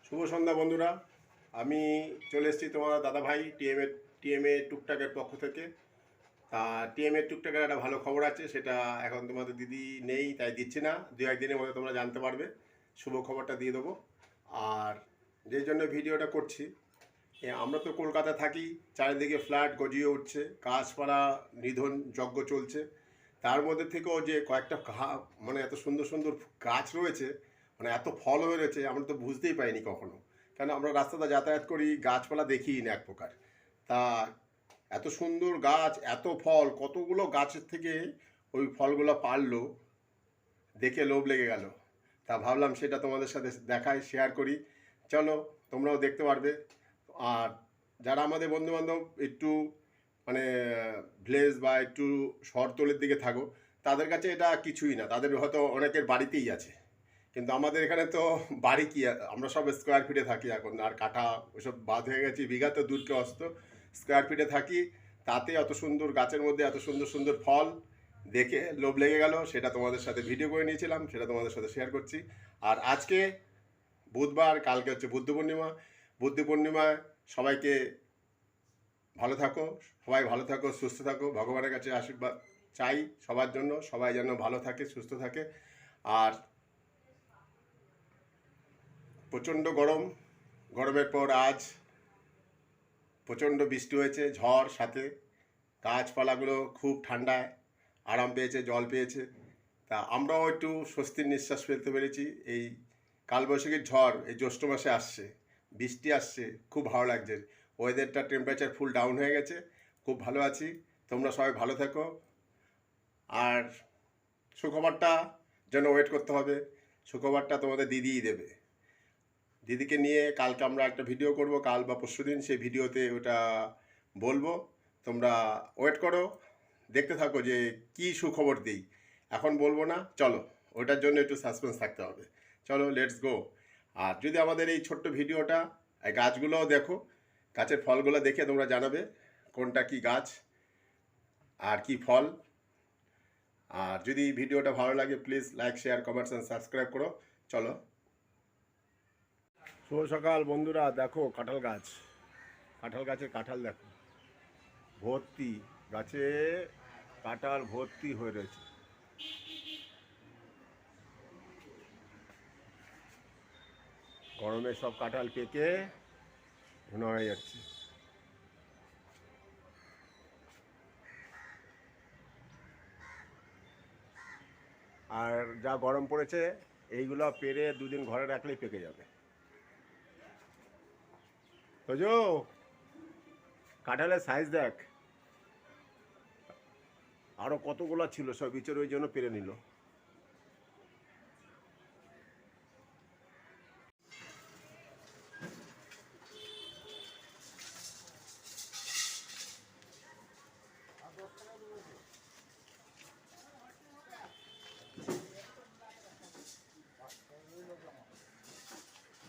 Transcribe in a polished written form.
শুভ সন্ধ্যা বন্ধুরা। আমি চলে এসেছি তোমার দাদা ভাই টিএমএ টুকটাকের পক্ষ থেকে। তা টিএমএ টুকটাকের একটা ভালো খবর আছে, সেটা এখন তোমাদের দিদি নেই তাই দিচ্ছি না, দু একদিনের মধ্যে তোমরা জানতে পারবে। শুভ খবরটা দিয়ে দেবো। আর যেই জন্য ভিডিওটা করছি, আমরা তো কলকাতা থাকি, চারিদিকে ফ্ল্যাট গজিয়ে উঠছে, গাছপালা নিধন যজ্ঞ চলছে। তার মধ্যে থেকেও যে কয়েকটা মানে এত সুন্দর সুন্দর গাছ রয়েছে, মানে এত ফল হয়ে রয়েছে, আমরা তো বুঝতেই পাইনি কখনো। কেন আমরা রাস্তাতে যাতায়াত করি, গাছপালা দেখিই না এক প্রকার। তা এত সুন্দর গাছ, এত ফল, কতগুলো গাছের থেকে ওই ফলগুলো পারলো, দেখে লোভ লেগে গেল। তা ভাবলাম সেটা তোমাদের সাথে দেখাই, শেয়ার করি। চলো, তোমরাও দেখতে পারবে। আর যারা আমাদের বন্ধুবান্ধব একটু মানে ভিলেজ বা একটু শহরতলির দিকে থাকো, তাদের কাছে এটা কিছুই না, তাদের হয়তো অনেকের বাড়িতেই আছে। কিন্তু আমাদের এখানে তো বাড়ি কি, আমরা সব স্কোয়ার ফিটে থাকি এখন, আর কাঠা ওইসব বাদ হয়ে গেছে, বিঘা তো দূরকে অস্ত, স্কোয়ার ফিটে থাকি। তাতে অত সুন্দর গাছের মধ্যে এত সুন্দর সুন্দর ফল দেখে লোভ লেগে গেল, সেটা তোমাদের সাথে ভিডিও করে নিয়েছিলাম, সেটা তোমাদের সাথে শেয়ার করছি। আর আজকে বুধবার, কালকে হচ্ছে বুদ্ধ পূর্ণিমা। বুদ্ধ পূর্ণিমায় সবাইকে ভালো থাকো, সবাই ভালো থাকো, সুস্থ থাকো, ভগবানের কাছে আশীর্বাদ চাই সবার জন্য, সবাই যেন ভালো থাকে, সুস্থ থাকে। আর প্রচণ্ড গরম, গরমের পর আজ প্রচণ্ড বৃষ্টি হয়েছে, ঝড় সাথে। গাছপালাগুলো খুব ঠান্ডায় আরাম পেয়েছে, জল পেয়েছে। তা আমরাও একটু স্বস্তির নিঃশ্বাস ফেলতে পেরেছি। এই কালবৈশাখীর ঝড় এই জ্যৈষ্ঠ মাসে আসছে, বৃষ্টি আসছে, খুব ভালো লাগছে। ওয়েদারটা টেম্পারেচার ফুল ডাউন হয়ে গেছে, খুব ভালো আছি। তোমরা সবাই ভালো থাকো। আর সুখবরটা যেন ওয়েট করতে হবে, সুখবরটা তোমাদের দিদিই দেবে। দিদিকে নিয়ে কালকে আমরা একটা ভিডিও করব, কাল বা পরশু দিন, সেই ভিডিওতে ওটা বলবো। তোমরা ওয়েট করো, দেখতে থাকো যে কি সুখবর দিই। এখন বলবো না, চলো, ওটার জন্য একটু সাসপেন্স থাকতে হবে। চলো, লেটস গো। আর যদি আমাদের এই ছোট্ট ভিডিওটা, এই গাছগুলোও দেখো, গাছের ফলগুলো দেখে তোমরা জানাবে কোনটা কি গাছ আর কি ফল। আর যদি ভিডিওটা ভালো লাগে, please like, share, comments and subscribe করো। চলো। শুভ সকাল বন্ধুরা। দেখো কাঁঠাল গাছ, কাঁঠাল গাছের কাঁঠাল দেখো, ভর্তি গাছে কাঁঠাল ভর্তি হয়ে রয়েছে। গরমে সব কাঁঠাল পেকে ঘন হয়ে যাচ্ছে। আর যা গরম পড়েছে, এইগুলো পেরে দুদিন ঘরে রাখলেই পেকে যাবে। বুঝো, কাঁঠালের সাইজ দেখ, আরও কতগুলো ছিল, সব ইচড় ওই জন্য পেরে নিল।